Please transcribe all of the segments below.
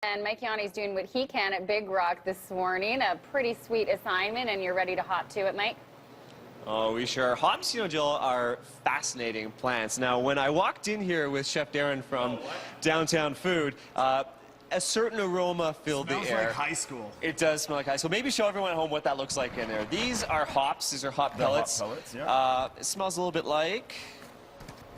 And Mike Yawney's doing what he can at Big Rock this morning. A pretty sweet assignment, and you're ready to hop to it, Mike? Oh, we sure. Hops, Jill, are fascinating plants. Now, when I walked in here with Chef Darren from Downtown Food, a certain aroma filled the air. Smells like high school. It does smell like high school. Maybe show everyone at home what that looks like in there. These are hops. These are hop pellets. Hop pellets, yeah. It smells a little bit like...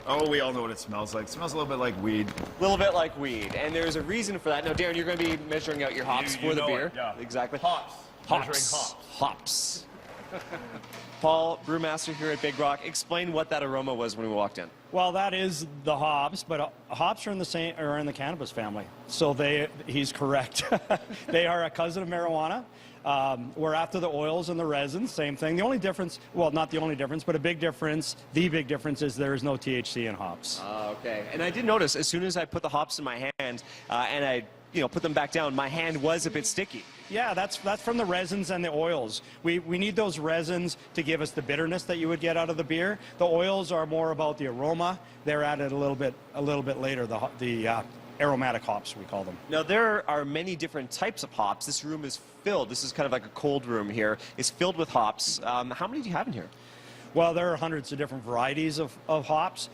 Oh, we all know what it smells like. It smells a little bit like weed. A little bit like weed, and there's a reason for that. Now, Darren, you're going to be measuring out your hops for the beer. Yeah. Exactly. Hops. Hops. Hops. Paul, brewmaster here at Big Rock, explain what that aroma was when we walked in. Well, that is the hops, but hops are in the cannabis family. So he's correct. They are a cousin of marijuana. We're after the oils and the resins, same thing. The only difference, well, not the only difference, but the big difference is there is no THC in hops. Okay. And I did notice as soon as I put the hops in my hand and I put them back down, my hand was a bit sticky. Yeah, that's from the resins and the oils. We need those resins to give us the bitterness that you would get out of the beer. The oils are more about the aroma. They're added a little bit later. The aromatic hops, we call them. Now, there are many different types of hops. This room is filled. This is kind of like a cold room here. It's filled with hops. How many do you have in here? Well, there are hundreds of different varieties of hops.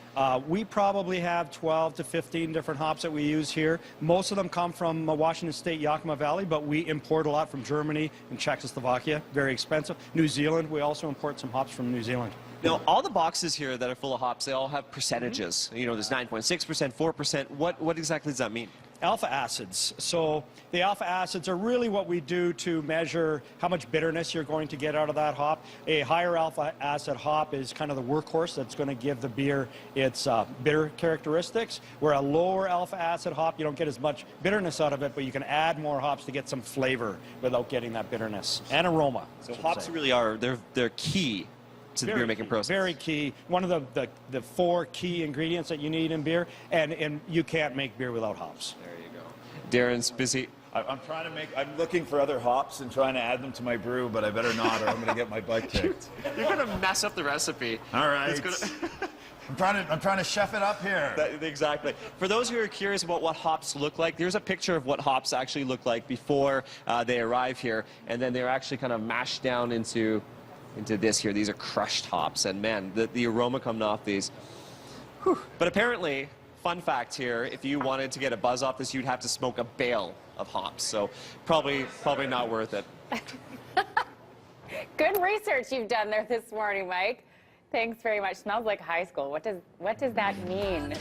We probably have 12 to 15 different hops that we use here. Most of them come from Washington State, Yakima Valley, but we import a lot from Germany and Czechoslovakia. Very expensive. New Zealand, we also import some hops from New Zealand. Now, all the boxes here that are full of hops, they all have percentages. There's 9.6%, 4%. What exactly does that mean? Alpha acids. So the alpha acids are really what we do to measure how much bitterness you're going to get out of that hop. A higher alpha acid hop is kind of the workhorse that's going to give the beer its bitter characteristics, where a lower alpha acid hop, you don't get as much bitterness out of it, but you can add more hops to get some flavor without getting that bitterness and aroma. So hops really are, they're key to the beer making process. Very key. One of the 4 key ingredients that you need in beer, and you can't make beer without hops. There you go. Darren's busy. I'm looking for other hops and trying to add them to my brew, but I better not, or I'm going to get my butt kicked. You're going to mess up the recipe. All right. I'm trying to chef it up here. Exactly. For those who are curious about what hops look like, there's a picture of what hops actually look like before they arrive here, and then they're actually kind of mashed down into this here. These are crushed hops, and man, the aroma coming off these. Whew. But apparently, fun fact here, if you wanted to get a buzz off this, you'd have to smoke a bale of hops. So probably not worth it. Good research you've done there this morning, Mike. Thanks very much. Smells like high school. What does that mean?